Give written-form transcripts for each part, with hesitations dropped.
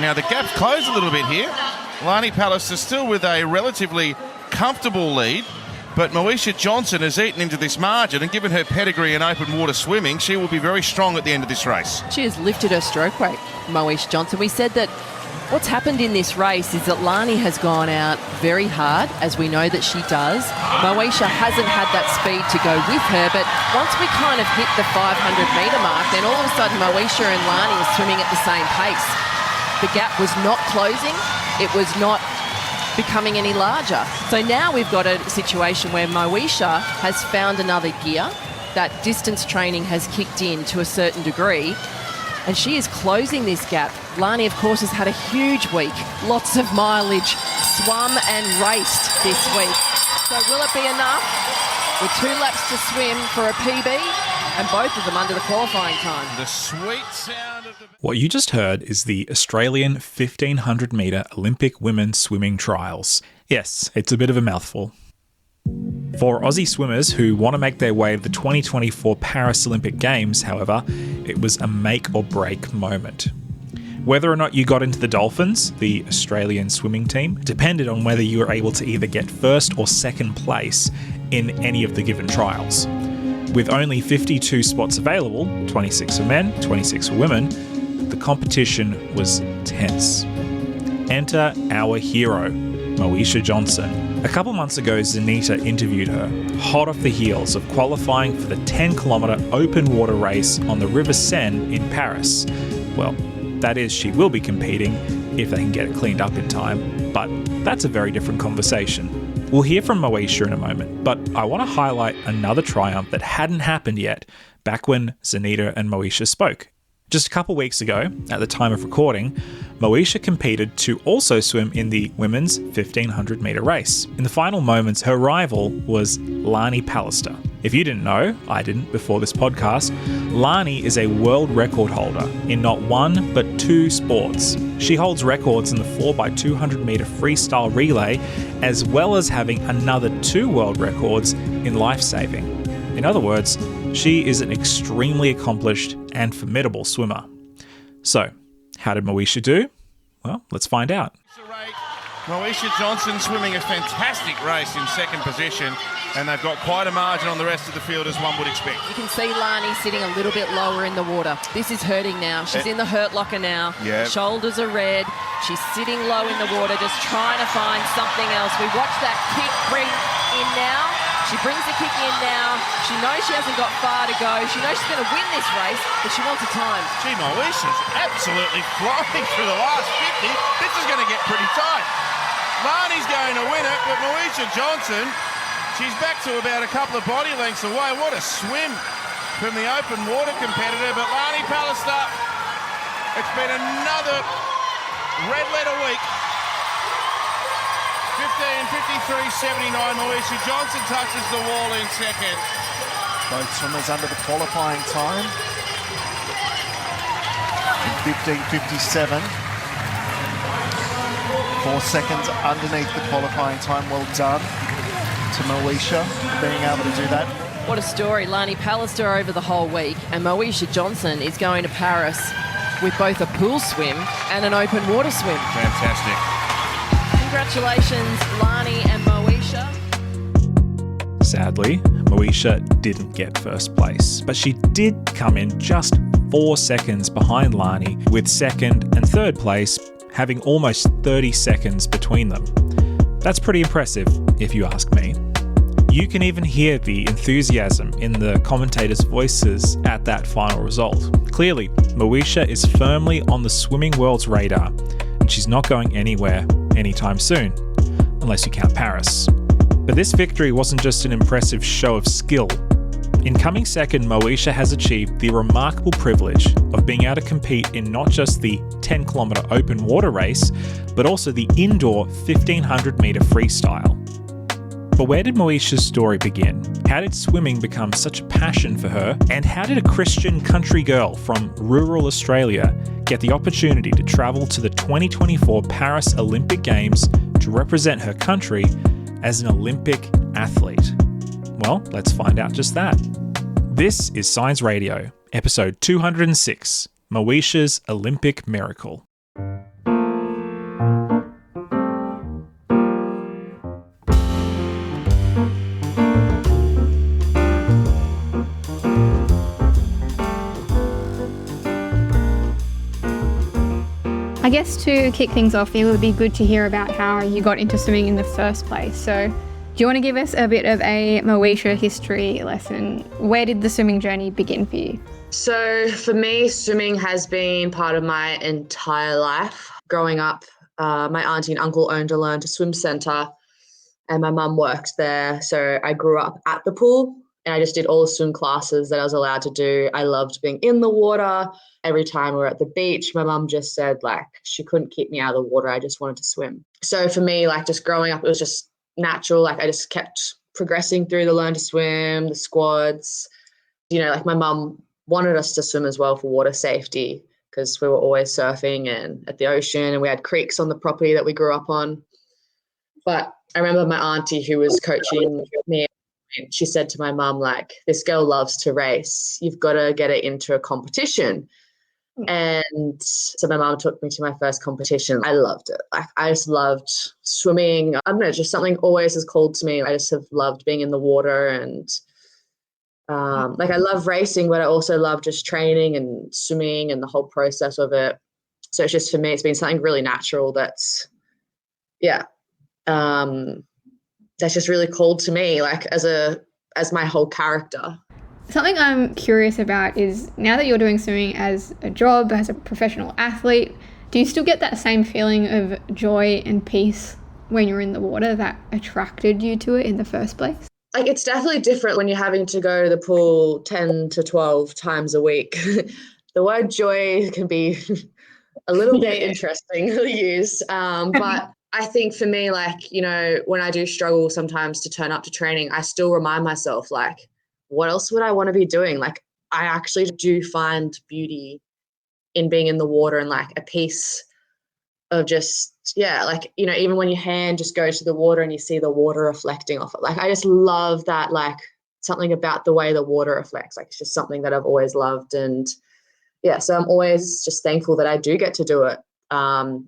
Now the gap's closed a little bit here. Lani Pallister still with a relatively comfortable lead, but Moesha Johnson has eaten into this margin, and given her pedigree in open water swimming, she will be very strong at the end of this race. She has lifted her stroke rate, Moesha Johnson. We said that what's happened in this race is that Lani has gone out very hard, as we know that she does. Moesha hasn't had that speed to go with her, but once we kind of hit the 500-metre mark, then all of a sudden Moesha and Lani are swimming at the same pace. The gap was not closing. It was not becoming any larger. So now we've got a situation where Moesha has found another gear. That distance training has kicked in to a certain degree, and she is closing this gap. Lani, of course, has had a huge week. Lots of mileage, swum and raced this week. So will it be enough? With 2 laps to swim for a PB, and both of them under the qualifying time. The sweet sound of the... What you just heard is the Australian 1500 metre Olympic women's swimming trials. Yes, it's a bit of a mouthful. For Aussie swimmers who want to make their way to the 2024 Paris Olympic Games, however, it was a make or break moment. Whether or not you got into the Dolphins, the Australian swimming team, depended on whether you were able to either get first or second place in any of the given trials. With only 52 spots available, 26 for men, 26 for women, the competition was tense. Enter our hero, Moesha Johnson. A couple months ago, Zanita interviewed her, hot off the heels of qualifying for the 10-kilometre open water race on the River Seine in Paris. Well, that is, she will be competing if they can get it cleaned up in time, but that's a very different conversation. We'll hear from Moesha in a moment, but I want to highlight another triumph that hadn't happened yet back when Zanita and Moesha spoke. Just a couple weeks ago, at the time of recording, Moesha competed to also swim in the women's 1500 metre race. In the final moments, her rival was Lani Pallister. If you didn't know, I didn't before this podcast, Lani is a world record holder in not one but 2 sports. She holds records in the 4x200 metre freestyle relay, as well as having another 2 world records in life-saving. In other words, she is an extremely accomplished and formidable swimmer. So, how did Moesha do? Well, let's find out. Moesha Johnson swimming a fantastic race in second position, and they've got quite a margin on the rest of the field, as one would expect. You can see Lani sitting a little bit lower in the water. This is hurting now. She's in the hurt locker now. Yeah. Shoulders are red. She's sitting low in the water, just trying to find something else. We watch that kick bring in now. She brings the kick in now. She knows she hasn't got far to go. She knows she's going to win this race, but she wants a time. Gee, Moesha's absolutely flying through the last 50. This is going to get pretty tight. Lani's going to win it, but Moesha Johnson, she's back to about a couple of body lengths away. What a swim from the open water competitor. But Lani Pallister, it's been another red letter week. 15:53.79. Moesha Johnson touches the wall in second. Both swimmers under the qualifying time. In 15:57. 4 seconds underneath the qualifying time. Well done to Moesha being able to do that. What a story. Lani Pallister over the whole week, and Moesha Johnson is going to Paris with both a pool swim and an open water swim. Fantastic. Congratulations, Lani and Moesha. Sadly, Moesha didn't get first place, but she did come in just 4 seconds behind Lani, with second and third place having almost 30 seconds between them. That's pretty impressive, if you ask me. You can even hear the enthusiasm in the commentators' voices at that final result. Clearly, Moesha is firmly on the swimming world's radar, and she's not going anywhere anytime soon, unless you count Paris. But this victory wasn't just an impressive show of skill. In coming second, Moesha has achieved the remarkable privilege of being able to compete in not just the 10-kilometre open water race, but also the indoor 1500 metre freestyle. But where did Moesha's story begin? How did swimming become such a passion for her? And how did a Christian country girl from rural Australia get the opportunity to travel to the 2024 Paris Olympic Games to represent her country as an Olympic athlete? Well, let's find out just that. This is Science Radio, episode 206, Moesha's Olympic Miracle. I guess to kick things off, it would be good to hear about how you got into swimming in the first place. So do you want to give us a bit of a Moesha history lesson? Where did the swimming journey begin for you? So for me, swimming has been part of my entire life. Growing up, my auntie and uncle owned a learn to swim centre and my mum worked there. So I grew up at the pool and I just did all the swim classes that I was allowed to do. I loved being in the water. Every time we were at the beach, my mum just said like she couldn't keep me out of the water. I just wanted to swim. So for me, like just growing up, it was just natural. Like I just kept progressing through the learn to swim, the squads. You know, like my mum wanted us to swim as well for water safety because we were always surfing and at the ocean and we had creeks on the property that we grew up on. But I remember my auntie who was coaching me, she said to my mum, like, this girl loves to race. You've got to get her into a competition. And so my mum took me to my first competition. I loved it. Like, I just loved swimming. I don't know, just something always has called to me. I just have loved being in the water and like I love racing, but I also love just training and swimming and the whole process of it. So it's just for me, it's been something really natural that's just really called to me, like as my whole character. Something I'm curious about is now that you're doing swimming as a job, as a professional athlete, do you still get that same feeling of joy and peace when you're in the water that attracted you to it in the first place? Like it's definitely different when you're having to go to the pool 10 to 12 times a week. The word joy can be a little bit interestingly used. But I think for me, like, you know, when I do struggle sometimes to turn up to training, I still remind myself, like, what else would I want to be doing? Like, I actually do find beauty in being in the water and like a piece of just, like, you know, even when your hand just goes to the water and you see the water reflecting off it. Like, I just love that, like, something about the way the water reflects. Like, it's just something that I've always loved. And so I'm always just thankful that I do get to do it.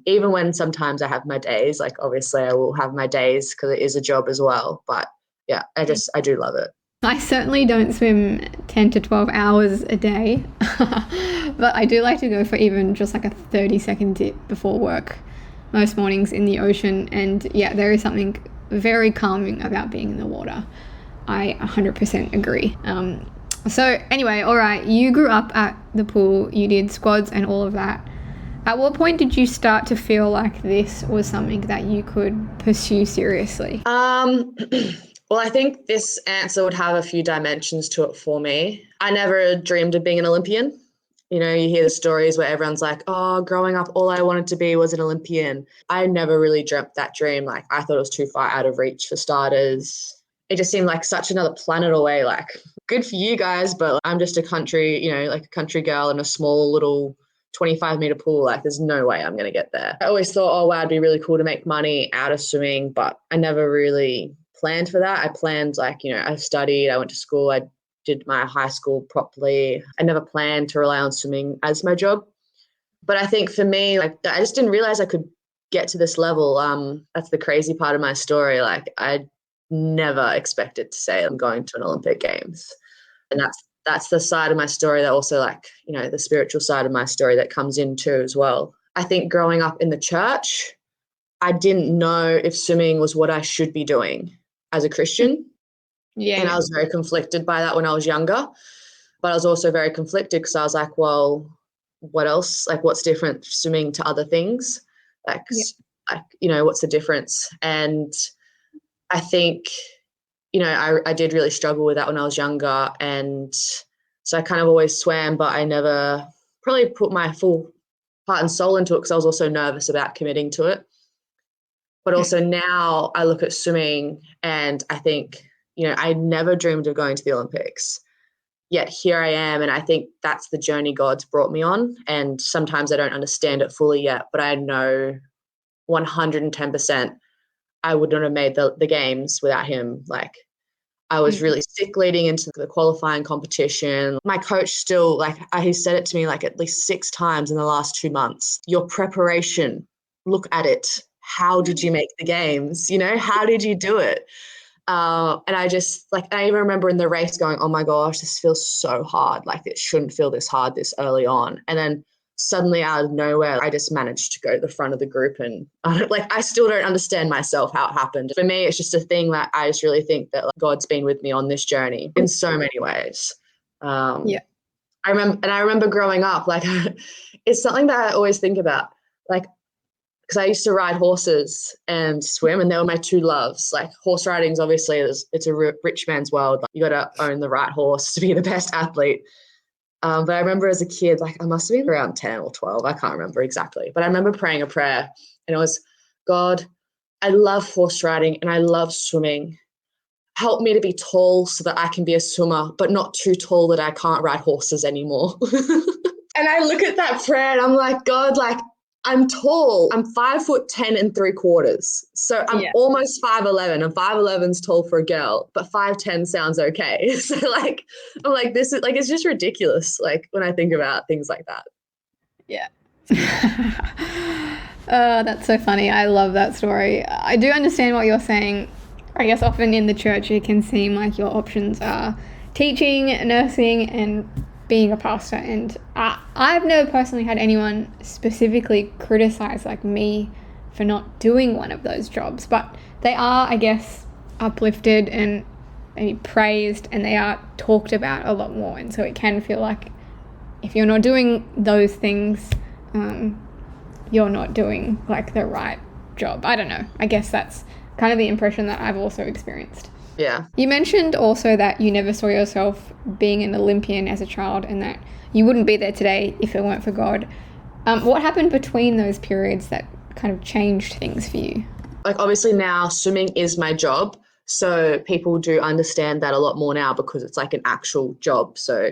Even when sometimes I have my days, like obviously I will have my days because it is a job as well. But yeah, I do love it. I certainly don't swim 10 to 12 hours a day, but I do like to go for even just like a 30-second dip before work most mornings in the ocean. And yeah, there is something very calming about being in the water. I 100% agree. So anyway, all right, you grew up at the pool, you did squads and all of that. At what point did you start to feel like this was something that you could pursue seriously? Well, I think this answer would have a few dimensions to it for me. I never dreamed of being an Olympian. You know, you hear the stories where everyone's like, oh, growing up, all I wanted to be was an Olympian. I never really dreamt that dream. Like, I thought it was too far out of reach for starters. It just seemed like such another planet away. Like, good for you guys, but I'm just a country, you know, like a country girl in a small little 25-meter pool. Like, there's no way I'm going to get there. I always thought, oh, wow, it'd be really cool to make money out of swimming, but I never really planned for that. I planned, like, you know, I studied, I went to school, I did my high school properly. I never planned to rely on swimming as my job. But I think for me, like, I just didn't realize I could get to this level. That's the crazy part of my story. Like, I never expected to say I'm going to an Olympic Games. And that's the side of my story that also, like, you know, the spiritual side of my story that comes in too as well. I think growing up in the church, I didn't know if swimming was what I should be doing as a Christian. And I was very conflicted by that when I was younger. But I was also very conflicted because I was like, well, what else? Like, what's different swimming to other things? Like, you know, what's the difference? And I think, you know, I did really struggle with that when I was younger. And so I kind of always swam, but I never probably put my full heart and soul into it because I was also nervous about committing to it. But also now I look at swimming and I think, you know, I never dreamed of going to the Olympics. Yet here I am, and I think that's the journey God's brought me on. And sometimes I don't understand it fully yet, but I know 110% I would not have made the games without him. Like, I was really sick leading into the qualifying competition. My coach still, like, he said it to me like at least 6 times in the last 2 months. Your preparation, look at it. How did you make the games? You know, how did you do it? And I just, like, I even remember in the race going, oh my gosh, this feels so hard. Like, it shouldn't feel this hard this early on. And then suddenly out of nowhere, I just managed to go to the front of the group, and I still don't understand myself how it happened. For me, it's just a thing that I just really think that God's been with me on this journey in so many ways. Yeah. I remember growing up, it's something that I always think about, because I used to ride horses and swim, and they were my two loves. Horse riding is obviously, it's a rich man's world. You got to own the right horse to be the best athlete. But I remember as a kid, I must have been around 10 or 12. I can't remember exactly. But I remember praying a prayer, and it was, God, I love horse riding and I love swimming. Help me to be tall so that I can be a swimmer, but not too tall that I can't ride horses anymore. And I look at that prayer and I'm like, God, I'm tall. I'm 5'10" 3/4. So I'm almost 5'11", and 5'11's tall for a girl, but 5'10" sounds okay. So I'm like, this is it's just ridiculous. When I think about things like that. Yeah. That's so funny. I love that story. I do understand what you're saying. I guess often in the church it can seem like your options are teaching, nursing, and being a pastor. And I've never personally had anyone specifically criticize me for not doing one of those jobs, but they are, I guess, uplifted and maybe praised, and they are talked about a lot more. And so it can feel like if you're not doing those things, you're not doing the right job. I don't know. I guess that's kind of the impression that I've also experienced. Yeah. You mentioned also that you never saw yourself being an Olympian as a child, and that you wouldn't be there today if it weren't for God. What happened between those periods that kind of changed things for you? Obviously now swimming is my job. So people do understand that a lot more now because it's an actual job. So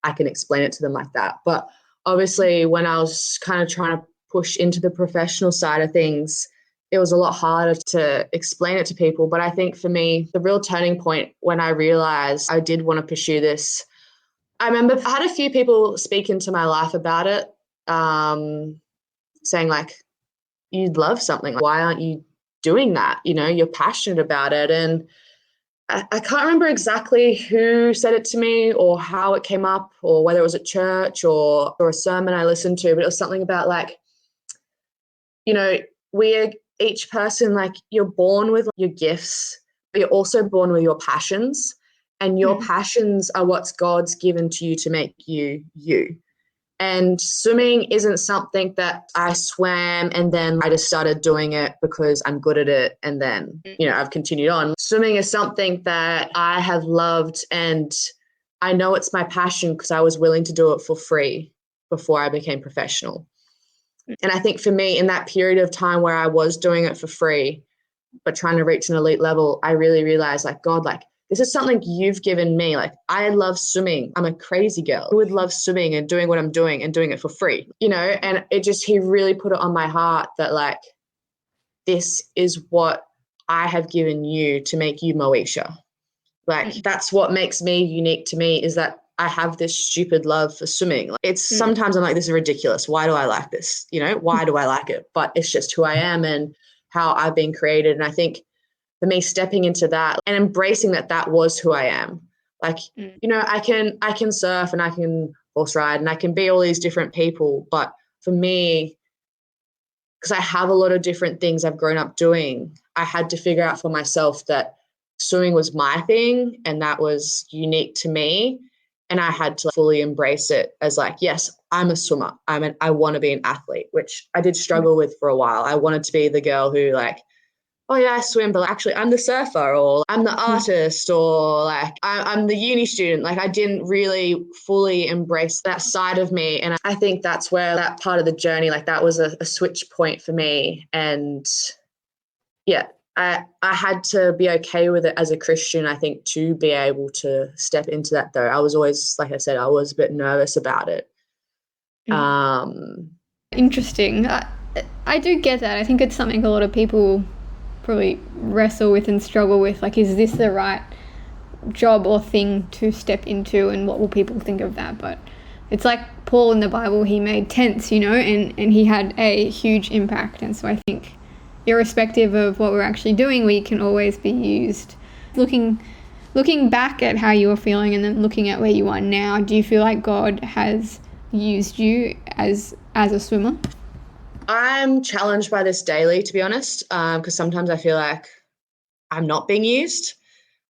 I can explain it to them like that. But obviously when I was kind of trying to push into the professional side of things, it was a lot harder to explain it to people. But I think for me, the real turning point when I realized I did want to pursue this, I remember I had a few people speak into my life about it, saying you'd love something. Why aren't you doing that? You're passionate about it. And I can't remember exactly who said it to me or how it came up, or whether it was at church or a sermon I listened to, but it was something about we're each person, you're born with your gifts, but you're also born with your passions, and your passions are what's God's given to you to make you you. And swimming isn't something that I swam and then I just started doing it because I'm good at it and then, I've continued on. Swimming is something that I have loved, and I know it's my passion because I was willing to do it for free before I became professional. And I think for me, in that period of time where I was doing it for free, but trying to reach an elite level, I really realized, God, this is something you've given me. I love swimming. I'm a crazy girl who would love swimming and doing what I'm doing and doing it for free, and he really put it on my heart that this is what I have given you to make you Moesha. That's what makes me unique to me, is that I have this stupid love for swimming. It's sometimes I'm this is ridiculous. Why do I like this? Why do I like it? But it's just who I am and how I've been created. And I think for me, stepping into that and embracing that was who I am. I can surf and I can horse ride and I can be all these different people. But for me, because I have a lot of different things I've grown up doing, I had to figure out for myself that swimming was my thing and that was unique to me. And I had to fully embrace it as yes, I'm a swimmer. I want to be an athlete, which I did struggle with for a while. I wanted to be the girl who oh yeah, I swim, but actually I'm the surfer, or I'm the artist, or I'm the uni student. I didn't really fully embrace that side of me. And I think that's where that part of the journey, that was a switch point for me. And yeah, I had to be okay with it as a Christian, I think, to be able to step into that, though. I was always, like I said, I was a bit nervous about it. Interesting. I do get that. I think it's something a lot of people probably wrestle with and struggle with. Is this the right job or thing to step into, and what will people think of that? But it's like Paul in the Bible, he made tents, and he had a huge impact. And so I think irrespective of what we're actually doing, we can always be used. Looking back at how you were feeling and then looking at where you are now, do you feel like God has used you as a swimmer? I'm challenged by this daily, to be honest, because sometimes I feel like I'm not being used.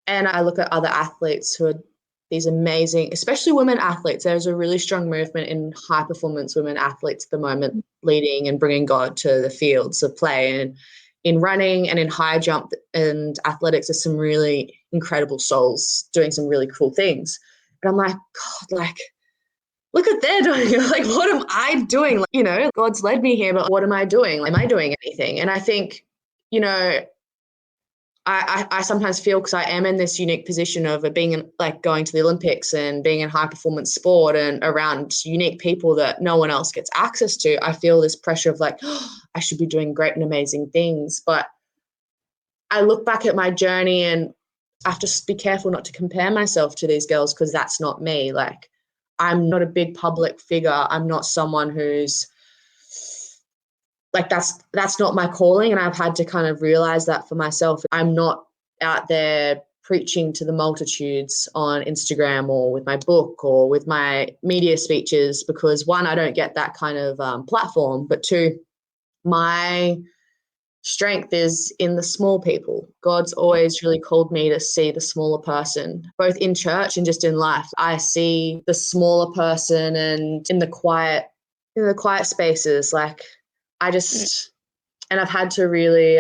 And I look at other athletes who are these amazing, especially women athletes. There's a really strong movement in high performance women athletes at the moment, leading and bringing God to the fields of play. And in running and in high jump and athletics, there's some really incredible souls doing some really cool things. But I'm like, God, like, look at they're doing. Like, what am I doing? Like, you know, God's led me here, but what am I doing? Am I doing anything? And I think, you know, I sometimes feel, because I am in this unique position of being like going to the Olympics and being in high performance sport and around unique people that no one else gets access to. I feel this pressure of like, oh, I should be doing great and amazing things. But I look back at my journey and I have to be careful not to compare myself to these girls, because that's not me. Like, I'm not a big public figure. I'm not someone who's like, that's not my calling. And I've had to kind of realize that for myself. I'm not out there preaching to the multitudes on Instagram or with my book or with my media speeches, because one, I don't get that kind of platform, but two, my strength is in the small people. God's always really called me to see the smaller person, both in church and just in life. I see the smaller person, and in the quiet spaces, like, and I've had to really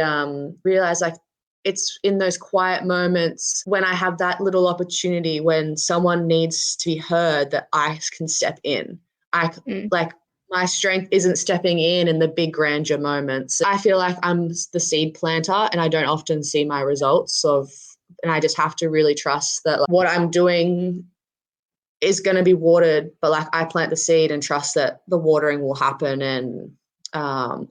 realize, like, it's in those quiet moments when I have that little opportunity when someone needs to be heard that I can step in. Like, my strength isn't stepping in the big grandeur moments. I feel like I'm the seed planter and I don't often see my results and I just have to really trust that, like, what I'm doing is going to be watered, but like, I plant the seed and trust that the watering will happen. And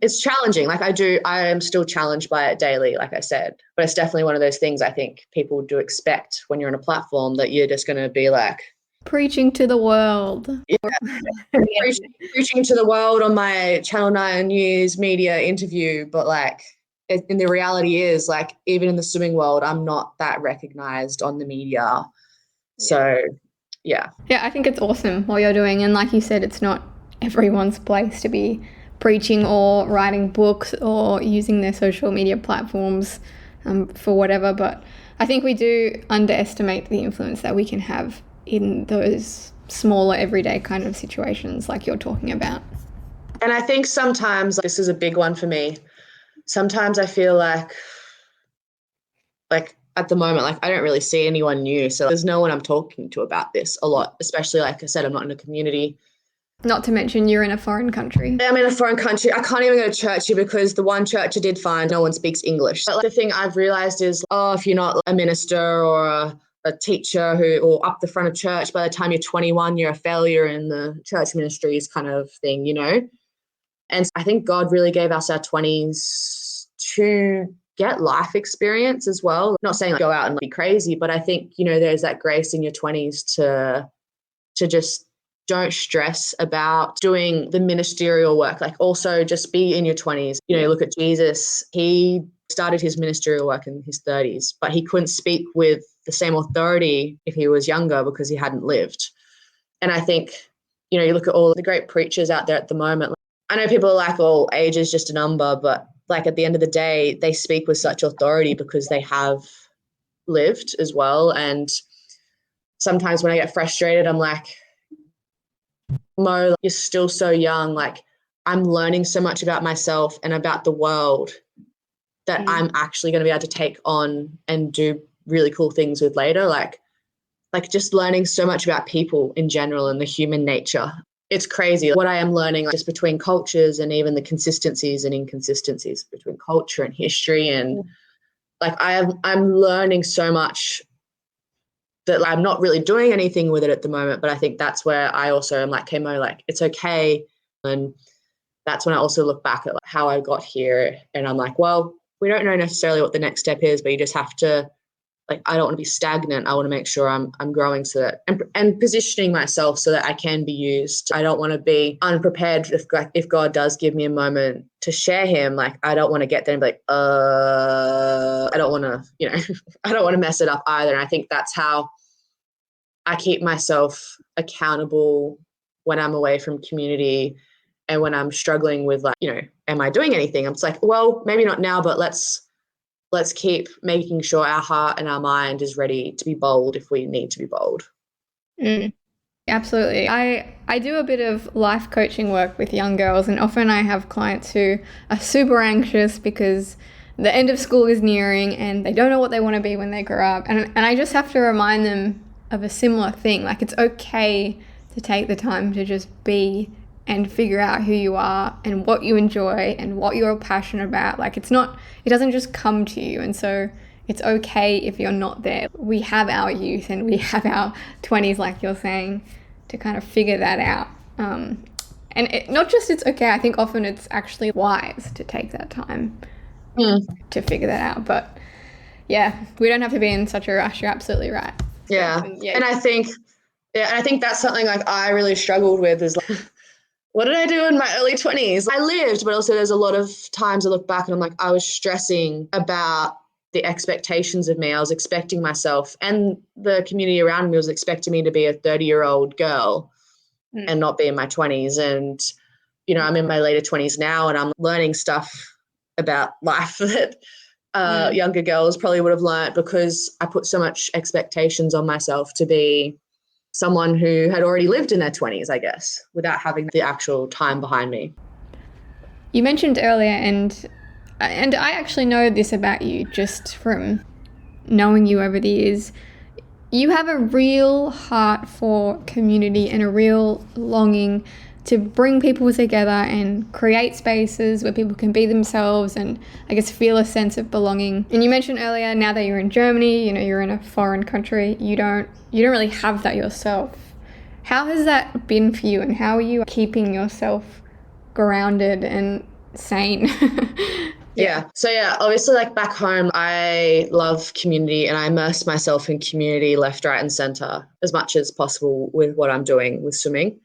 it's challenging. Like, I am still challenged by it daily, like I said, but it's definitely one of those things I think people do expect when you're on a platform, that you're just going to be like, Preaching to the world. yeah, preaching to the world on my Channel 9 News media interview. But like, and the reality is, like, even in the swimming world, I'm not that recognized on the media. So, yeah. Yeah, I think it's awesome what you're doing. And like you said, it's not everyone's place to be preaching or writing books or using their social media platforms for whatever. But I think we do underestimate the influence that we can have in those smaller everyday kind of situations like you're talking about. And I think sometimes, this is a big one for me, sometimes I feel like at the moment, like, I don't really see anyone new. So there's no one I'm talking to about this a lot, especially, like I said, I'm not in a community. Not to mention you're in a foreign country. I'm in a foreign country. I can't even go to church here because the one church I did find, no one speaks English. But like, the thing I've realized is, if you're not a minister or a teacher or up the front of church, by the time you're 21, you're a failure in the church ministries kind of thing, you know? And I think God really gave us our 20s to get life experience as well. I'm not saying like, go out and be crazy, but I think, you know, there's that grace in your 20s to just don't stress about doing the ministerial work. Like, also just be in your 20s. You know, look at Jesus. He started his ministerial work in his 30s, but he couldn't speak with the same authority if he was younger because he hadn't lived. And I think, you know, you look at all the great preachers out there at the moment. I know people are like, oh, age is just a number, but like, at the end of the day, they speak with such authority because they have lived as well. And sometimes when I get frustrated, I'm like, Mo, you're still so young. Like, I'm learning so much about myself and about the world that I'm actually going to be able to take on and do really cool things with later. Like just learning so much about people in general and the human nature. It's crazy what I am learning, like, just between cultures and even the consistencies and inconsistencies between culture and history. And like, I'm learning so much that, like, I'm not really doing anything with it at the moment, but I think that's where I also am like, okay, Mo, like, it's okay. And that's when I also look back at like how I got here, and I'm like, well, we don't know necessarily what the next step is, but you just have to, like, I don't want to be stagnant. I want to make sure I'm growing so that and positioning myself so that I can be used. I don't want to be unprepared if God does give me a moment to share him. Like, I don't want to get there and be like, I don't want to, you know, I don't want to mess it up either. And I think that's how I keep myself accountable when I'm away from community and when I'm struggling with, like, you know, am I doing anything? I'm just like, well, maybe not now, but let's keep making sure our heart and our mind is ready to be bold if we need to be bold. Absolutely. I do a bit of life coaching work with young girls, and often I have clients who are super anxious because the end of school is nearing and they don't know what they want to be when they grow up. And I just have to remind them of a similar thing. Like, it's okay to take the time to just be and figure out who you are and what you enjoy and what you're passionate about. Like, it doesn't just come to you. And so it's okay if you're not there. We have our youth and we have our 20s, like you're saying, to kind of figure that out. Not just it's okay, I think often it's actually wise to take that time to figure that out. But yeah, we don't have to be in such a rush. You're absolutely right. Yeah. And I think that's something like I really struggled with, is like, what did I do in my early 20s? I lived, but also there's a lot of times I look back and I'm like, I was stressing about the expectations of me. I was expecting myself, and the community around me was expecting me to be a 30-year-old girl and not be in my 20s. And, you know, I'm in my later 20s now and I'm learning stuff about life that younger girls probably would have learnt, because I put so much expectations on myself to be someone who had already lived in their 20s, I guess, without having the actual time behind me. You mentioned earlier, and I actually know this about you just from knowing you over the years, you have a real heart for community and a real longing to bring people together and create spaces where people can be themselves and, I guess, feel a sense of belonging. And you mentioned earlier, now that you're in Germany, you know, you're in a foreign country, you don't really have that yourself. How has that been for you, and how are you keeping yourself grounded and sane? Yeah. So yeah, obviously, like, back home, I love community and I immerse myself in community left, right, and center as much as possible with what I'm doing with swimming.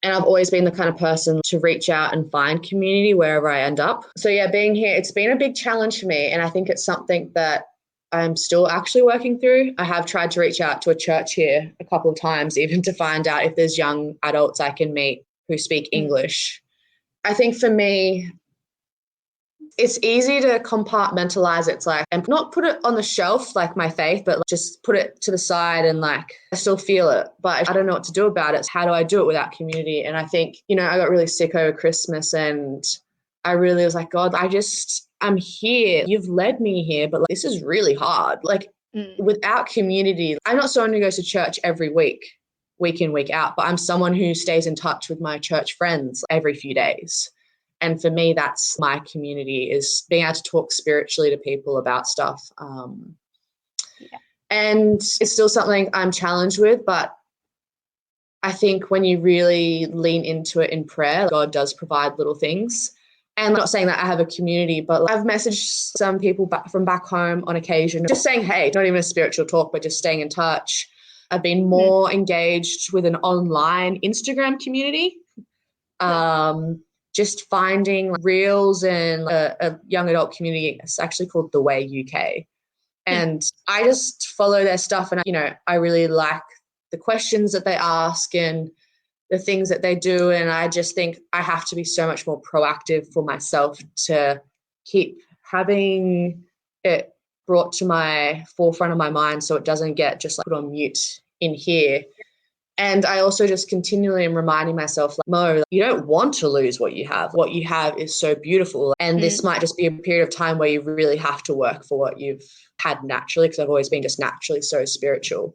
And I've always been the kind of person to reach out and find community wherever I end up. So yeah, being here, it's been a big challenge for me. And I think it's something that I'm still actually working through. I have tried to reach out to a church here a couple of times, even to find out if there's young adults I can meet who speak English. I think for me, it's easy to compartmentalize. It's like, and not put it on the shelf like my faith, but just put it to the side, and like, I still feel it, but I don't know what to do about it. How do I do it without community? And I think, you know, I got really sick over Christmas and I really was like, God, I'm here. You've led me here, but like, this is really hard. Like, without community, I'm not someone who goes to church every week in, week out, but I'm someone who stays in touch with my church friends every few days. And for me, that's my community, is being able to talk spiritually to people about stuff. And it's still something I'm challenged with, but I think when you really lean into it in prayer, God does provide little things. And I'm not saying that I have a community, but I've messaged some people from back home on occasion, just saying, hey, not even a spiritual talk, but just staying in touch. I've been more engaged with an online Instagram community. Just finding reels and a young adult community. It's actually called The Way UK. And I just follow their stuff, and, you know, I really like the questions that they ask and the things that they do. And I just think I have to be so much more proactive for myself to keep having it brought to my forefront of my mind, so it doesn't get just like put on mute in here. And I also just continually am reminding myself, like, Mo, you don't want to lose what you have. What you have is so beautiful. And this might just be a period of time where you really have to work for what you've had naturally, because I've always been just naturally so spiritual.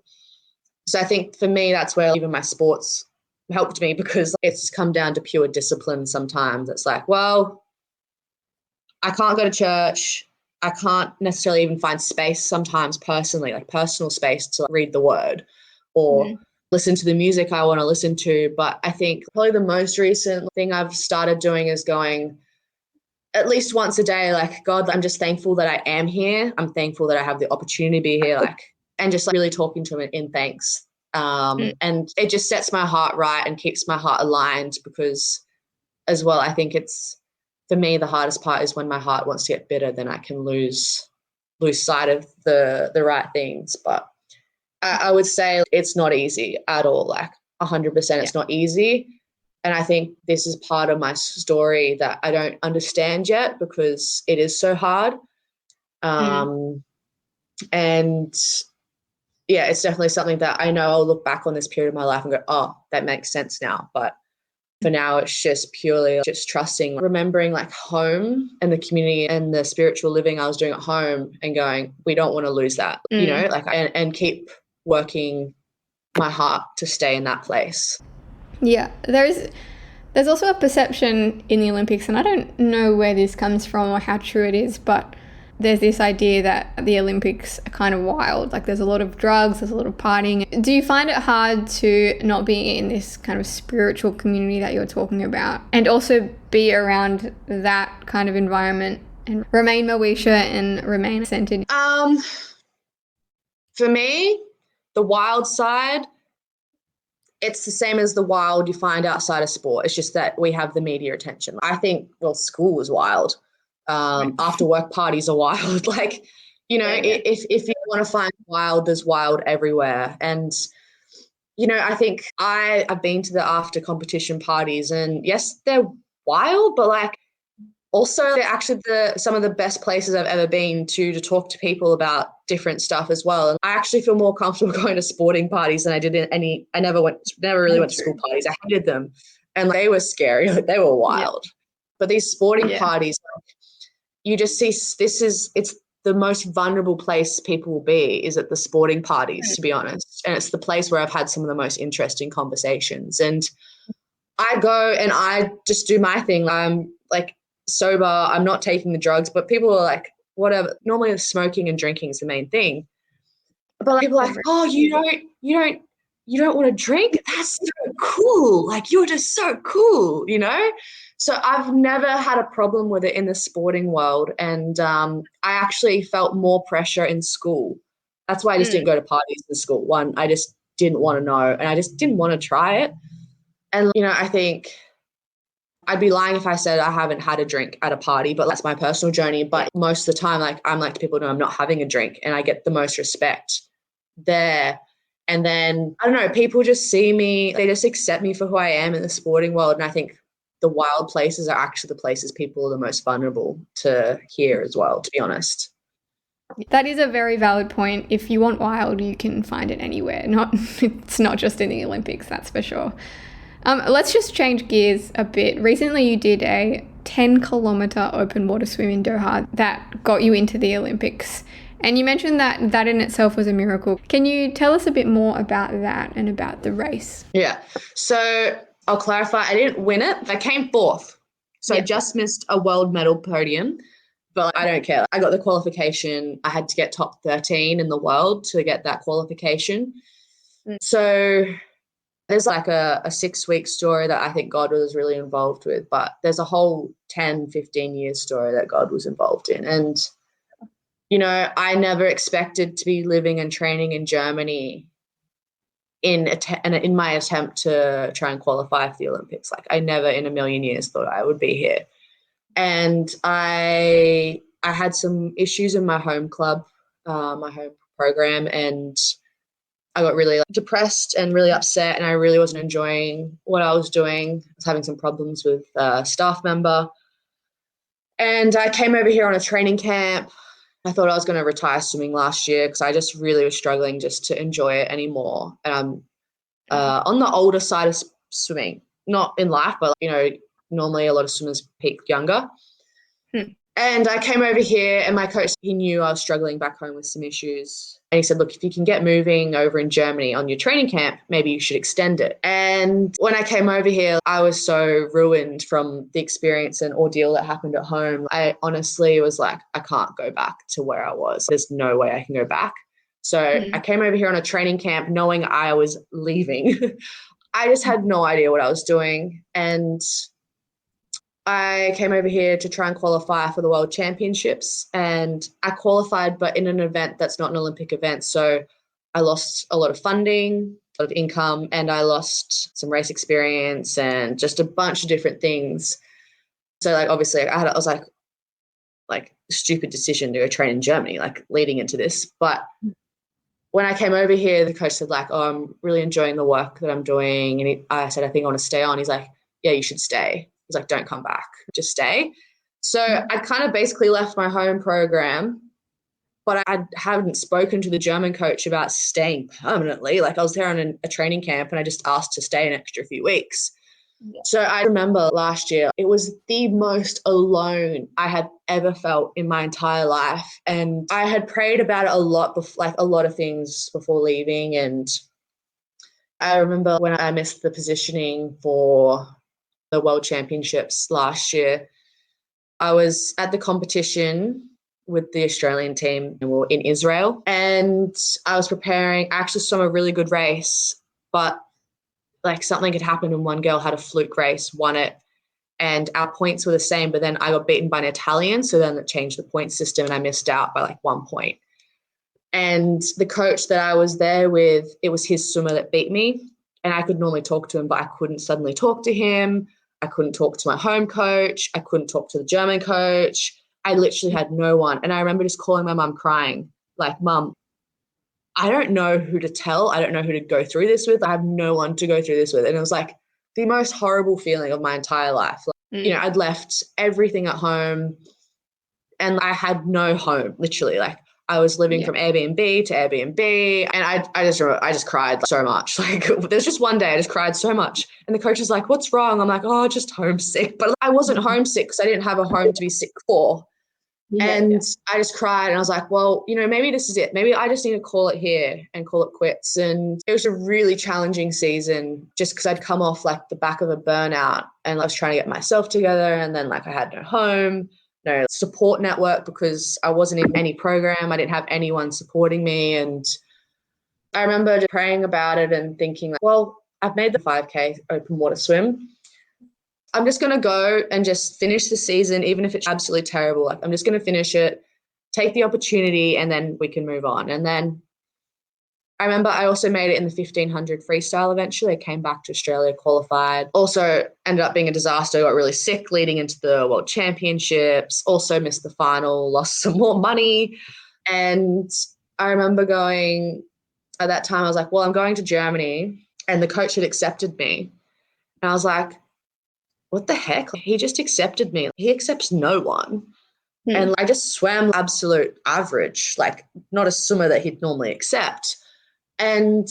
So I think for me, that's where even my sports helped me, because it's come down to pure discipline sometimes. It's like, well, I can't go to church. I can't necessarily even find space sometimes personally, like personal space to read the word or listen to the music I want to listen to. But I think probably the most recent thing I've started doing is going at least once a day, like, God, I'm just thankful that I am here. I'm thankful that I have the opportunity to be here, like, and just like really talking to him in thanks. And it just sets my heart right and keeps my heart aligned, because as well, I think it's, for me, the hardest part is when my heart wants to get bitter, then I can lose sight of the right things. But I would say it's not easy at all. Like, 100%. It's not easy. And I think this is part of my story that I don't understand yet because it is so hard. And yeah, it's definitely something that I know I'll look back on this period of my life and go, oh, that makes sense now. But for now, it's just purely just trusting, remembering like home and the community and the spiritual living I was doing at home and going, we don't want to lose that, you know, like, and keep working my heart to stay in that place. Yeah, there's also a perception in the Olympics, and I don't know where this comes from or how true it is, but there's this idea that the Olympics are kind of wild. Like there's a lot of drugs, there's a lot of partying. Do you find it hard to not be in this kind of spiritual community that you're talking about and also be around that kind of environment and remain Moesha and remain centered? For me, the wild side, it's the same as the wild you find outside of sport. It's just that we have the media attention. I think, well, school was wild. After work parties are wild. Like, you know, if you want to find wild, there's wild everywhere. And, you know, I think I've been to the after competition parties and yes, they're wild, but like also they're actually some of the best places I've ever been to talk to people about different stuff as well. And I actually feel more comfortable going to sporting parties than I did I never really went to school parties. I hated them and like, they were scary. Like, they were wild. But these sporting parties, you just see it's the most vulnerable place people will be is at the sporting parties, to be honest. And it's the place where I've had some of the most interesting conversations. And I go and I just do my thing. I'm like sober. I'm not taking the drugs, but people are like, whatever. Normally smoking and drinking is the main thing. But like, people are like, oh, you don't want to drink? That's so cool. Like, you're just so cool, you know? So I've never had a problem with it in the sporting world. And I actually felt more pressure in school. That's why I just didn't go to parties in school. One, I just didn't want to know and I just didn't want to try it. And, you know, I think I'd be lying if I said I haven't had a drink at a party, but that's my personal journey. But most of the time, like I'm like, people know I'm not having a drink and I get the most respect there. And then, I don't know, people just see me, they just accept me for who I am in the sporting world. And I think the wild places are actually the places people are the most vulnerable to hear as well, to be honest. That is a very valid point. If you want wild, you can find it anywhere. It's not just in the Olympics, that's for sure. Let's just change gears a bit. Recently, you did a 10-kilometer open water swim in Doha that got you into the Olympics. And you mentioned that in itself was a miracle. Can you tell us a bit more about that and about the race? Yeah. So I'll clarify. I didn't win it. I came fourth. So I just missed a world medal podium, but I don't care. I got the qualification. I had to get top 13 in the world to get that qualification. So there's like a 6-week story that I think God was really involved with, but there's a whole 10, 15 year story that God was involved in. And, you know, I never expected to be living and training in Germany in my attempt to try and qualify for the Olympics. Like I never in a million years thought I would be here. And I had some issues in my home club, my home program, and I got really depressed and really upset, and I really wasn't enjoying what I was doing. I was having some problems with a staff member. And I came over here on a training camp. I thought I was going to retire swimming last year because I just really was struggling just to enjoy it anymore. And I'm on the older side of swimming, not in life, but, you know, normally a lot of swimmers peak younger. And I came over here and my coach, he knew I was struggling back home with some issues. And he said, look, if you can get moving over in Germany on your training camp, maybe you should extend it. And when I came over here, I was so ruined from the experience and ordeal that happened at home. I honestly was like, I can't go back to where I was. There's no way I can go back. So I came over here on a training camp knowing I was leaving. I just had no idea what I was doing. And I came over here to try and qualify for the World Championships, and I qualified, but in an event that's not an Olympic event. So I lost a lot of funding, a lot of income, and I lost some race experience and just a bunch of different things. So like, obviously I was like stupid decision to go train in Germany, like leading into this. But when I came over here, the coach said like, oh, I'm really enjoying the work that I'm doing. And I said, I think I want to stay on. He's like, yeah, you should stay. He's like, don't come back, just stay. So I kind of basically left my home program, but I hadn't spoken to the German coach about staying permanently. Like I was there on a training camp and I just asked to stay an extra few weeks. Yeah. So I remember last year, it was the most alone I had ever felt in my entire life. And I had prayed about it a lot, like a lot of things before leaving. And I remember when I missed the positioning for the World Championships last year, I was at the competition with the Australian team and we were in Israel. And I was preparing, I actually swam a really good race, but like something had happened and one girl had a fluke race, won it, and our points were the same, but then I got beaten by an Italian. So then it changed the point system and I missed out by like 1 point. And the coach that I was there with, it was his swimmer that beat me. And I could normally talk to him, but I couldn't suddenly talk to him. I couldn't talk to my home coach. I couldn't talk to the German coach. I literally had no one. And I remember just calling my mum crying, like, Mum, I don't know who to tell. I don't know who to go through this with. I have no one to go through this with. And it was like the most horrible feeling of my entire life. Like, you know, I'd left everything at home and I had no home, literally. Like I was living from Airbnb to Airbnb. And I just cried so much. Like there's just one day I just cried so much. And the coach was like, what's wrong? I'm like, oh, just homesick. But I wasn't homesick because I didn't have a home to be sick for. I just cried and I was like, well, you know, maybe this is it. Maybe I just need to call it here and call it quits. And it was a really challenging season just because I'd come off like the back of a burnout and I was trying to get myself together. And then like I had no home, no support network because I wasn't in any program. I didn't have anyone supporting me. And I remember just praying about it and thinking, like, well, I've made the 5K open water swim. I'm just going to go and just finish the season, even if it's absolutely terrible. Like, I'm just going to finish it, take the opportunity, and then we can move on. And then I remember I also made it in the 1500 freestyle eventually. I came back to Australia, qualified. Also ended up being a disaster, got really sick leading into the World Championships, also missed the final, lost some more money. And I remember going, at that time, I was like, well, I'm going to Germany. And the coach had accepted me. And I was like, what the heck? He just accepted me. He accepts no one. And I just swam absolute average, like not a swimmer that he'd normally accept. And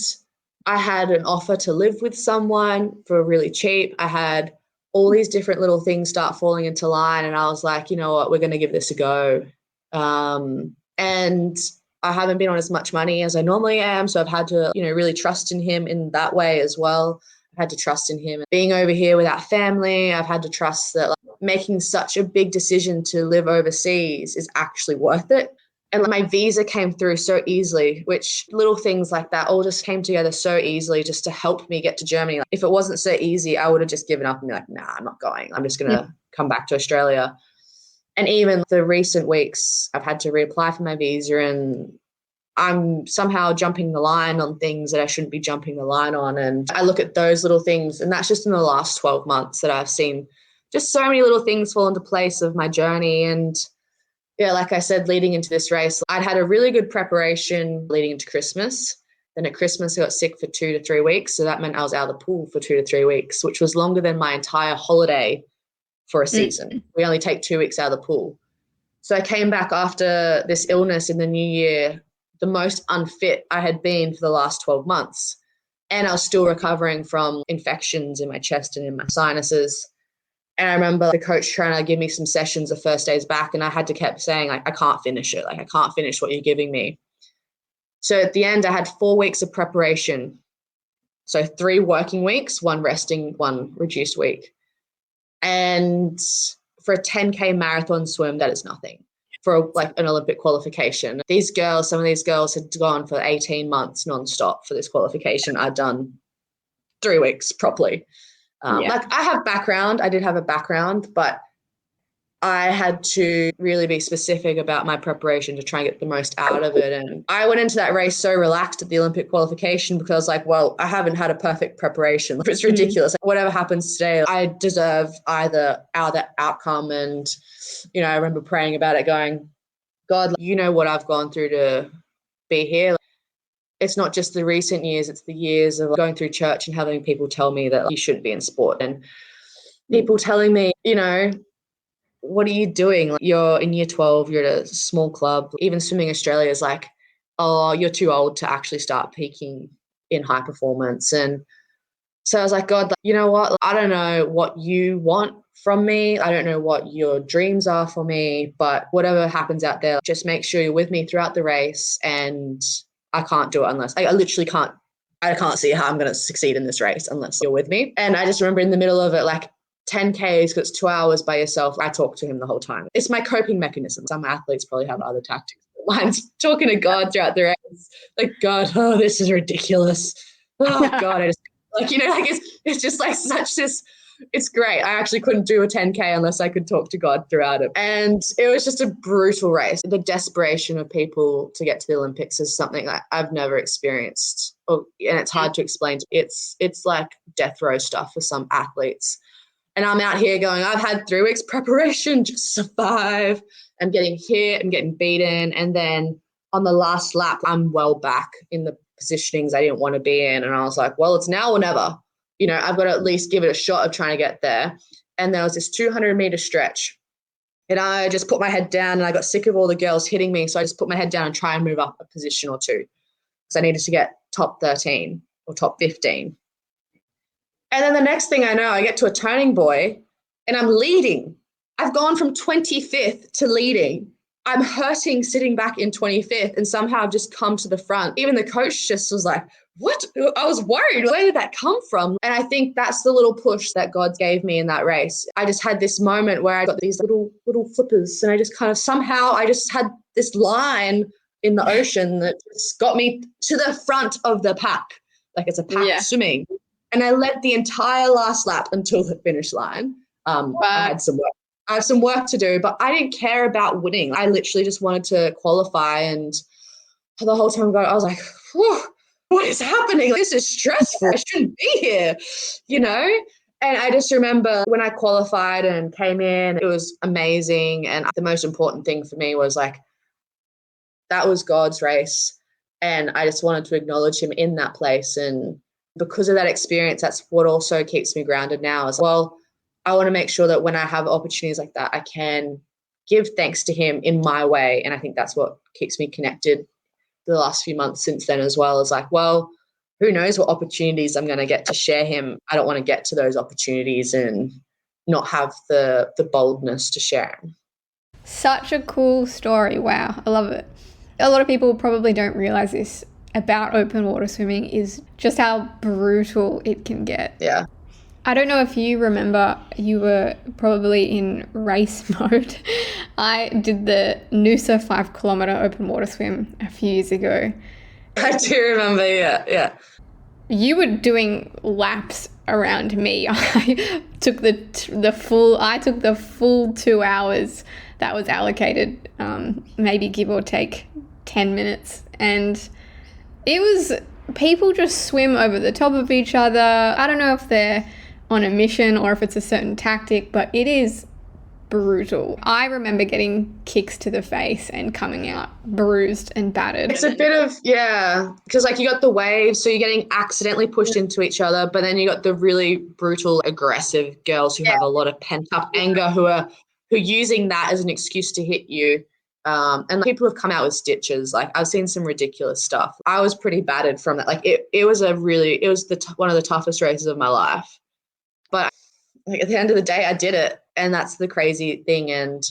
I had an offer to live with someone for really cheap. I had all these different little things start falling into line. And I was like, you know what, we're going to give this a go. And I haven't been on as much money as I normally am. So I've had to, you know, really trust in him in that way as well. Had to trust in him. Being over here without family, I've had to trust that like, making such a big decision to live overseas is actually worth it. And like, my visa came through so easily, which little things like that all just came together so easily just to help me get to Germany. Like, if it wasn't so easy, I would have just given up and be like, nah, I'm not going. I'm just going to come back to Australia. And even the recent weeks, I've had to reapply for my visa and I'm somehow jumping the line on things that I shouldn't be jumping the line on. And I look at those little things, and that's just in the last 12 months that I've seen just so many little things fall into place of my journey. And yeah, like I said, leading into this race, I'd had a really good preparation leading into Christmas. Then at Christmas, I got sick for 2 to 3 weeks. So that meant I was out of the pool for 2 to 3 weeks, which was longer than my entire holiday for a season. We only take 2 weeks out of the pool. So I came back after this illness in the new year, the most unfit I had been for the last 12 months. And I was still recovering from infections in my chest and in my sinuses. And I remember the coach trying to give me some sessions the first days back, and I had to keep saying, like, I can't finish it. Like, I can't finish what you're giving me. So at the end, I had 4 weeks of preparation. So 3 working weeks, 1 resting, 1 reduced week. And for a 10K marathon swim, that is nothing. For like an Olympic qualification. These girls, some of these girls had gone for 18 months nonstop for this qualification. I'd done 3 weeks properly. Like I have background, I did have a background, but I had to really be specific about my preparation to try and get the most out of it. And I went into that race so relaxed at the Olympic qualification because like, well, I haven't had a perfect preparation. It's ridiculous. Whatever happens today, I deserve either outcome. And, you know, I remember praying about it going, God, you know what I've gone through to be here. it's not just the recent years, it's the years of going through church and having people tell me that you shouldn't be in sport, and people telling me, what are you doing? Like, you're in year 12, you're at a small club. Even Swimming Australia is like, oh, you're too old to actually start peaking in high performance. And so I was like, God, you know what? I don't know what you want from me. I don't know what your dreams are for me, but whatever happens out there, just make sure you're with me throughout the race. And I can't do it unless I literally can't. I can't see how I'm going to succeed in this race unless you're with me. And I just remember in the middle of it, like 10Ks, because it's 2 hours by yourself, I talk to him the whole time. It's my coping mechanism. Some athletes probably have other tactics. Mine's talking to God throughout the race. Like, God, oh, this is ridiculous. Oh, God, I just, it's just like such this, it's great. I actually couldn't do a 10K unless I could talk to God throughout it. And it was just a brutal race. The desperation of people to get to the Olympics is something that I've never experienced. And it's hard to explain. It's like death row stuff for some athletes. And I'm out here going, I've had 3 weeks preparation, just survive. I'm getting hit and getting beaten. And then on the last lap, I'm well back in the positionings I didn't want to be in. And I was like, well, it's now or never. I've got to at least give it a shot of trying to get there. And there was this 200-meter stretch. And I just put my head down, and I got sick of all the girls hitting me. So I just put my head down and try and move up a position or 2 because I needed to get top 13 or top 15. And then the next thing I know, I get to a turning buoy and I'm leading. I've gone from 25th to leading. I'm hurting sitting back in 25th, and somehow I've just come to the front. Even the coach just was like, what? I was worried. Where did that come from? And I think that's the little push that God gave me in that race. I just had this moment where I got these little flippers, and I just kind of somehow I just had this line in the ocean that just got me to the front of the pack. Like it's a pack swimming. And I led the entire last lap until the finish line. Wow. I have some work to do, but I didn't care about winning. I literally just wanted to qualify. And the whole time I was like, what is happening? This is stressful. I shouldn't be here, And I just remember when I qualified and came in, it was amazing. And the most important thing for me was like, that was God's race. And I just wanted to acknowledge him in that place. And because of that experience, that's what also keeps me grounded now as well. I want to make sure that when I have opportunities like that, I can give thanks to him in my way. And I think that's what keeps me connected the last few months since then as well. Is like, well, who knows what opportunities I'm going to get to share him. I don't want to get to those opportunities and not have the boldness to share them. Such a cool story. Wow, I love it. A lot of people probably don't realize this about open water swimming is just how brutal it can get. Yeah. I don't know if you remember, you were probably in race mode. I did the Noosa 5 kilometre open water swim a few years ago. I do remember, yeah. You were doing laps around me. I took the full 2 hours that was allocated, maybe give or take 10 minutes. And it was, people just swim over the top of each other. I don't know if they're on a mission or if it's a certain tactic, but it is brutal. I remember getting kicks to the face and coming out bruised and battered. It's a bit of, because like you got the waves, so you're getting accidentally pushed into each other, but then you got the really brutal, aggressive girls who have a lot of pent up anger who are using that as an excuse to hit you. And people have come out with stitches. Like I've seen some ridiculous stuff. I was pretty battered from that. Like it was one of the toughest races of my life. But like at the end of the day, I did it. And that's the crazy thing. And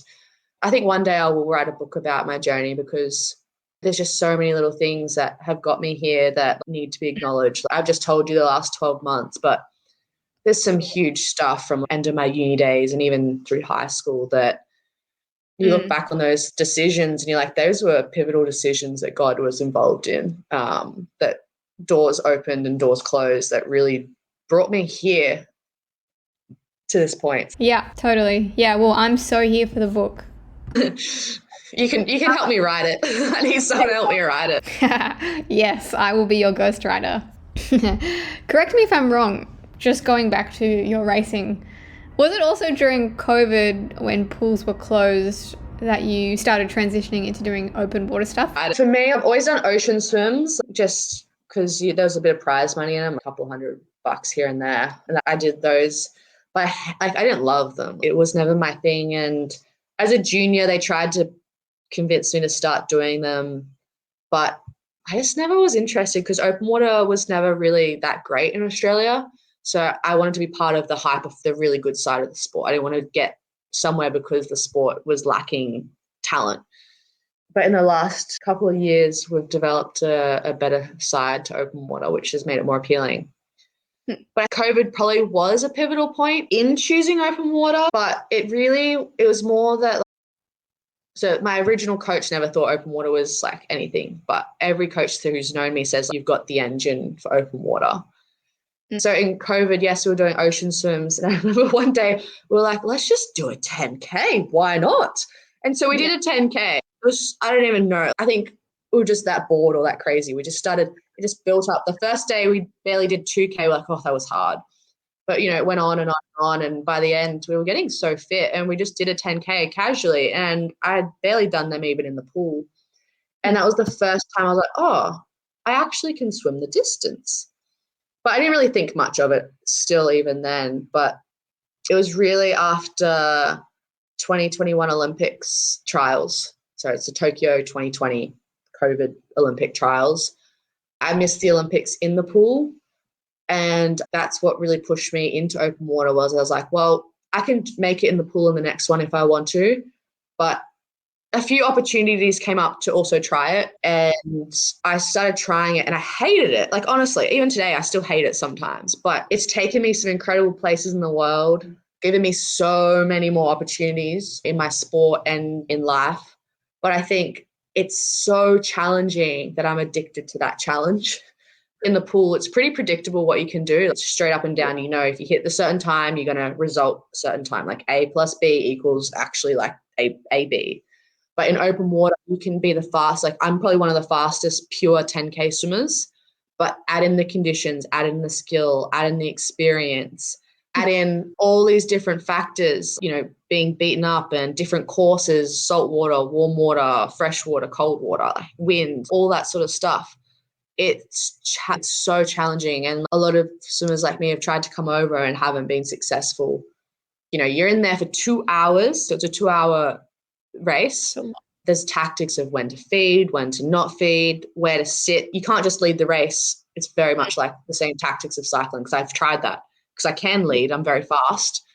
I think one day I will write a book about my journey because there's just so many little things that have got me here that need to be acknowledged. I've just told you the last 12 months, but there's some huge stuff from end of my uni days and even through high school that you look back on those decisions and you're like, those were pivotal decisions that God was involved in, that doors opened and doors closed that really brought me here to this point. Yeah, totally. Yeah, well, I'm so here for the book. You can help me write it. I need someone to help me write it. Yes, I will be your ghostwriter. Correct me if I'm wrong. Just going back to your racing, was it also during COVID when pools were closed that you started transitioning into doing open water stuff? For me, I've always done ocean swims just because there was a bit of prize money in them, a couple $100 here and there. And I did those, but I didn't love them. It was never my thing. And as a junior, they tried to convince me to start doing them, but I just never was interested because open water was never really that great in Australia. So I wanted to be part of the hype of the really good side of the sport. I didn't want to get somewhere because the sport was lacking talent. But in the last couple of years, we've developed a better side to open water, which has made it more appealing. But COVID probably was a pivotal point in choosing open water, but it was more that. So my original coach never thought open water was like anything, but every coach who's known me says you've got the engine for open water. So in COVID, yes, we were doing ocean swims. And I remember one day we were like, let's just do a 10K. Why not? And so we did a 10K. I don't even know. I think we were just that bored or that crazy. We just built up. The first day we barely did 2K. We're like, oh, that was hard. But, it went on and on and on. And by the end, we were getting so fit and we just did a 10K casually. And I had barely done them even in the pool. And that was the first time I was like, oh, I actually can swim the distance. But I didn't really think much of it still even then. But it was really after 2021 Olympics trials. So it's the Tokyo 2020 COVID Olympic trials. I missed the Olympics in the pool. And that's what really pushed me into open water. I was like, well, I can make it in the pool in the next one if I want to. But a few opportunities came up to also try it. And I started trying it and I hated it. Like, honestly, even today, I still hate it sometimes. But it's taken me some incredible places in the world, given me so many more opportunities in my sport and in life. But I think it's so challenging that I'm addicted to that challenge. In the pool, it's pretty predictable what you can do. It's straight up and down. If you hit the certain time, you're going to result a certain time. Like A plus B equals actually like AB. But in open water, you can be the fast. Like I'm probably one of the fastest pure 10K swimmers, but add in the conditions, add in the skill, add in the experience, add in all these different factors, being beaten up and different courses, salt water, warm water, fresh water, cold water, wind, all that sort of stuff. It's so challenging. And a lot of swimmers like me have tried to come over and haven't been successful. You're in there for 2 hours. So it's a 2-hour race. There's tactics of when to feed, when to not feed, where to sit. You can't just lead the race. It's very much like the same tactics of cycling because I've tried that because I can lead. I'm very fast,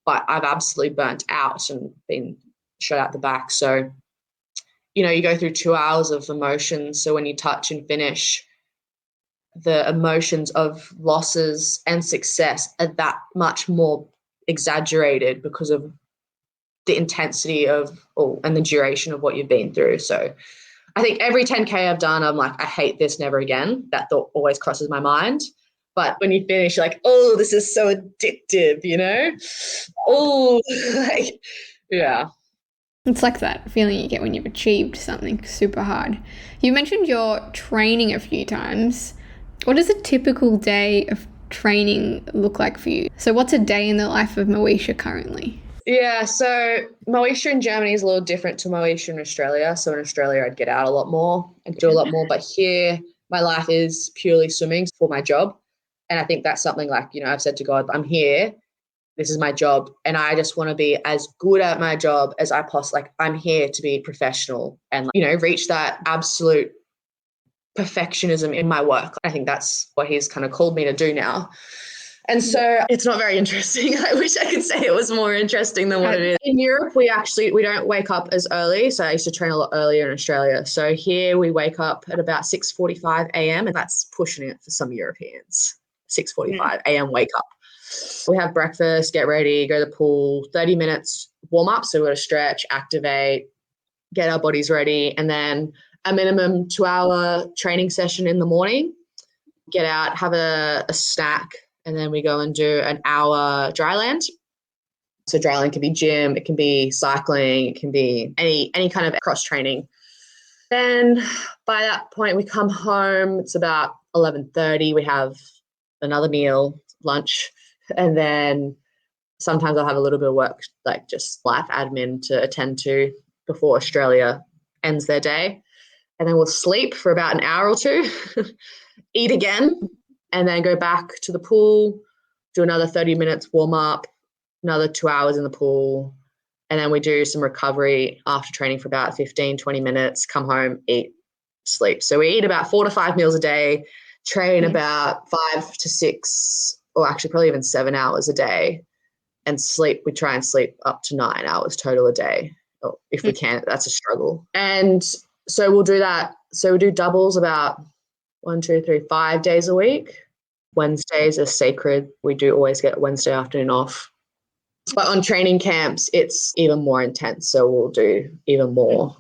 but I've absolutely burnt out and been shot out the back. So, you go through 2 hours of emotions. So when you touch and finish, the emotions of losses and success are that much more exaggerated because of the intensity and the duration of what you've been through. So I think every 10K I've done, I'm like, I hate this, never again. That thought always crosses my mind. But when you finish, you're like, oh, this is so addictive, Oh, yeah. It's like that feeling you get when you've achieved something super hard. You mentioned your training a few times. What does a typical day of training look like for you? So what's a day in the life of Moesha currently? Yeah, so Moesha in Germany is a little different to Moesha in Australia. So in Australia, I'd get out a lot more and do a lot more. But here, my life is purely swimming for my job. And I think that's something like, I've said to God, I'm here. This is my job. And I just want to be as good at my job as I possibly, I'm here to be professional and, reach that absolute perfectionism in my work. I think that's what he's kind of called me to do now. And so it's not very interesting. I wish I could say it was more interesting than what it is. In Europe, we don't wake up as early. So I used to train a lot earlier in Australia. So here we wake up at about 6:45 a.m. and that's pushing it for some Europeans. 6:45 a.m. wake up. We have breakfast, get ready, go to the pool, 30 minutes warm up. So we've got to stretch, activate, get our bodies ready, and then a minimum 2-hour training session in the morning. Get out, have a snack, and then we go and do an hour dryland. So dryland can be gym, it can be cycling, it can be any kind of cross training. Then by that point we come home, it's about 11:30, we have another meal, lunch, and then sometimes I'll have a little bit of work, like just life admin to attend to before Australia ends their day. And then we'll sleep for about an hour or two, eat again, and then go back to the pool, do another 30 minutes warm up, another 2 hours in the pool. And then we do some recovery after training for about 15, 20 minutes, come home, eat, sleep. So we eat about 4 to 5 meals a day, train about 5 to 6, or actually probably even 7 hours a day, and sleep. We try and sleep up to 9 hours total a day. If we can, that's a struggle. And so we'll do that. So we do doubles about 1, 2, 3, 5 days a week. Wednesdays are sacred. We do always get Wednesday afternoon off. But on training camps, it's even more intense. So we'll do even more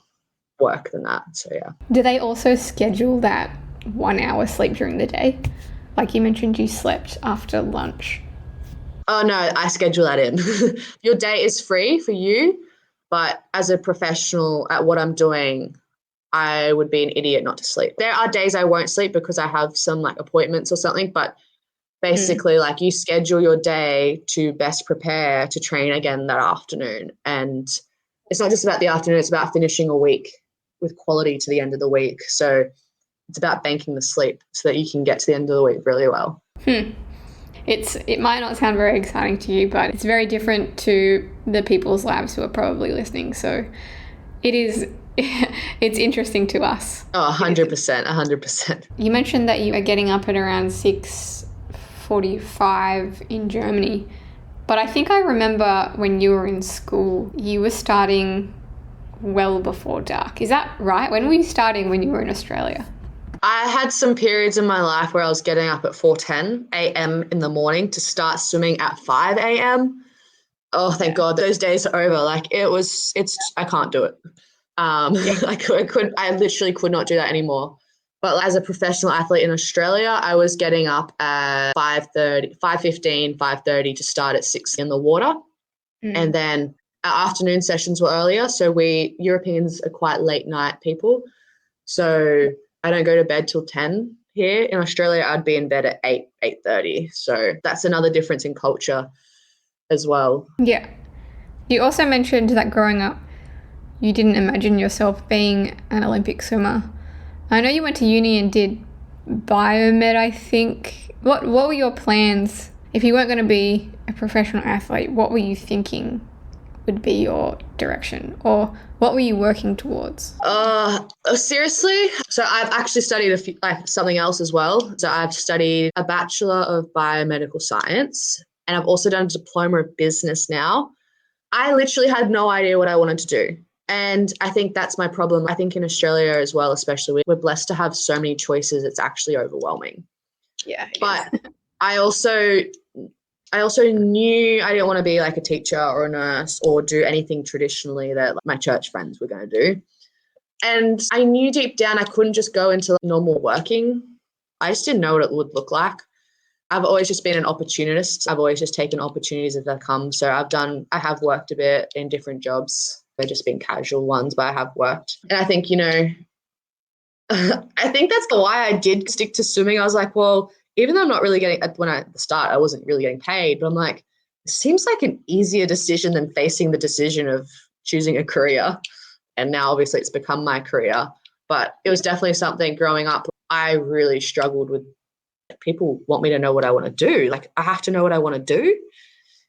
work than that. So, yeah. Do they also schedule that 1 hour sleep during the day? Like you mentioned, you slept after lunch. Oh, no, I schedule that in. Your day is free for you. But as a professional at what I'm doing, I would be an idiot not to sleep. There are days I won't sleep because I have some like appointments or something, but basically like you schedule your day to best prepare to train again that afternoon. And it's not just about the afternoon, it's about finishing a week with quality to the end of the week. So it's about banking the sleep so that you can get to the end of the week really well. It might not sound very exciting to you, but it's very different to the people's labs who are probably listening. So it is, it's interesting to us. Oh, 100%, 100%. You mentioned that you are getting up at around 6:45 in Germany, but I think I remember when you were in school, you were starting well before dark. Is that right? When were you starting when you were in Australia? I had some periods in my life where I was getting up at 4:10 a.m. in the morning to start swimming at 5 a.m. Oh, thank God, those days are over. Like I can't do it. I literally could not do that anymore. But as a professional athlete in Australia, I was getting up at 5:15, 5:30 to start at 6 in the water. And then our afternoon sessions were earlier. So Europeans are quite late night people. So I don't go to bed till 10 here. In Australia, I'd be in bed at 8:30. So that's another difference in culture as well. Yeah. You also mentioned that growing up, you didn't imagine yourself being an Olympic swimmer. I know you went to uni and did biomed, I think. What were your plans? If you weren't going to be a professional athlete, what were you thinking would be your direction? Or what were you working towards? Seriously? So I've actually studied something else as well. So I've studied a Bachelor of Biomedical Science, and I've also done a Diploma of Business now. I literally had no idea what I wanted to do. And I think that's my problem. I think in Australia as well, especially, we're blessed to have so many choices. It's actually overwhelming. Yeah. But I also knew I didn't want to be like a teacher or a nurse or do anything traditionally that my church friends were going to do. And I knew deep down I couldn't just go into normal working. I just didn't know what it would look like. I've always just been an opportunist. I've always just taken opportunities as they come. So I have worked a bit in different jobs. They've just been casual ones, but I have worked. And I think, I think that's why I did stick to swimming. I was like, well, even though I'm not really getting, at the start, I wasn't really getting paid, but I'm like, it seems like an easier decision than facing the decision of choosing a career. And now obviously it's become my career, but it was definitely something growing up. I really struggled with, people want me to know what I want to do. Like, I have to know what I want to do.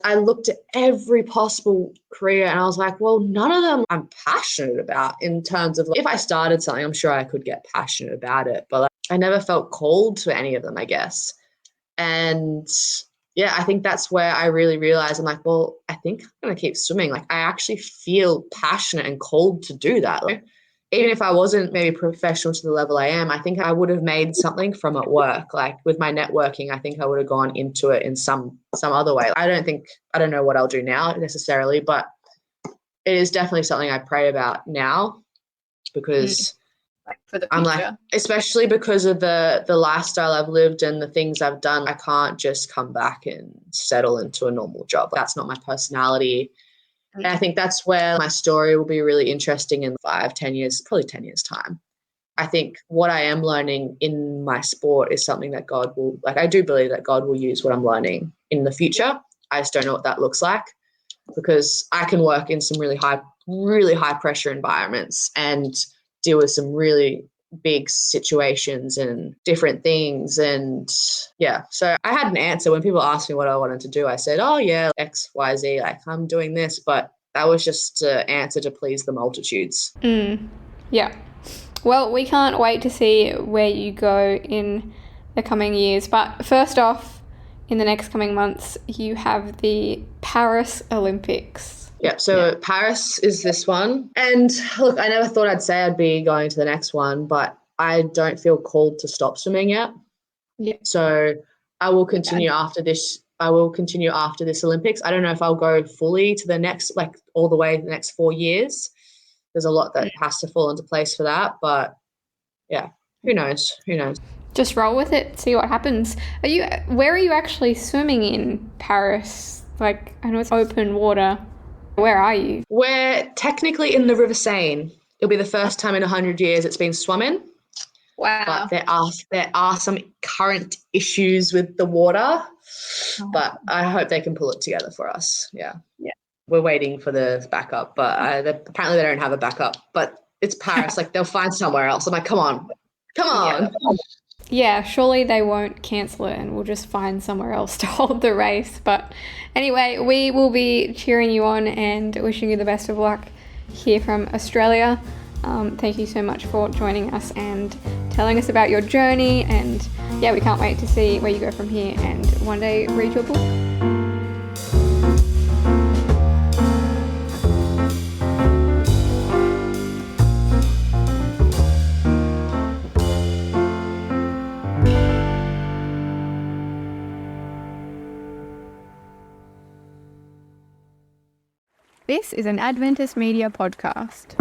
I looked at every possible career and I was like, well, none of them I'm passionate about in terms of, if I started something, I'm sure I could get passionate about it, but I never felt called to any of them, I guess. And yeah, I think that's where I really realized, I'm like, well, I think I'm going to keep swimming. Like, I actually feel passionate and called to do that. Like, even if I wasn't maybe professional to the level I am, I think I would have made something from it work. Like with my networking, I think I would have gone into it in some other way. I don't know what I'll do now necessarily, but it is definitely something I pray about now because for the future. I'm like, especially because of the lifestyle I've lived and the things I've done, I can't just come back and settle into a normal job. That's not my personality. And I think that's where my story will be really interesting in 5-10 years, probably 10 years time. I think what I am learning in my sport is something that God will, I do believe that God will use what I'm learning in the future. I just don't know what that looks like. because I can work in some really high pressure environments and deal with some really big situations and different things. And yeah, so I had an answer when people asked me what I wanted to do. I said, oh yeah, X, Y, Z, like I'm doing this, but that was just an answer to please the multitudes. Yeah. Well, we can't wait to see where you go in the coming years. But first off, in the next coming months, you have the Paris Olympics. Yeah, so Paris is this one. And look, I never thought I'd say I'd be going to the next one, but I don't feel called to stop swimming yet. Yeah. So I will continue after this. I will continue after this Olympics. I don't know if I'll go fully to the next, like all the way the next 4 years. There's a lot that has to fall into place for that. But yeah, who knows? Who knows? Just roll with it, see what happens. Where are you actually swimming in Paris? Like, I know it's open water. Where are you? We're technically in the River Seine. It'll be the first time in 100 years it's been swum in. Wow. But there are some current issues with the water. But I hope they can pull it together for us. Yeah. We're waiting for the backup, but apparently they don't have a backup. But it's Paris. Like, they'll find somewhere else. I'm like, come on. Yeah, surely they won't cancel it and we'll just find somewhere else to hold the race. But anyway, we will be cheering you on and wishing you the best of luck here from Australia. Thank you so much for joining us and telling us about your journey. And yeah, we can't wait to see where you go from here and one day read your book. This is an Adventist Media podcast.